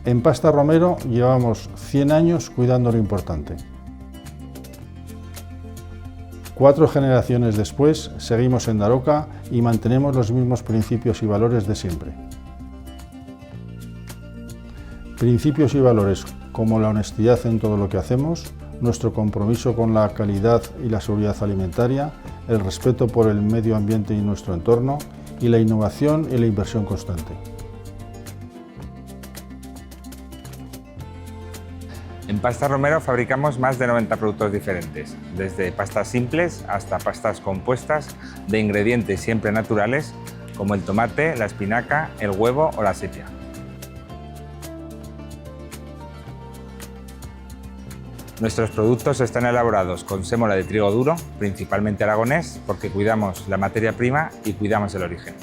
En Pasta Romero llevamos 100 años cuidando lo importante. 4 generaciones después seguimos en Daroca y mantenemos los mismos principios y valores de siempre. Principios y valores como la honestidad en todo lo que hacemos, nuestro compromiso con la calidad y la seguridad alimentaria, el respeto por el medio ambiente y nuestro entorno y la innovación y la inversión constante. En Pasta Romero fabricamos más de 90 productos diferentes, desde pastas simples hasta pastas compuestas de ingredientes siempre naturales como el tomate, la espinaca, el huevo o la sepia. Nuestros productos están elaborados con sémola de trigo duro, principalmente aragonés, porque cuidamos la materia prima y cuidamos el origen.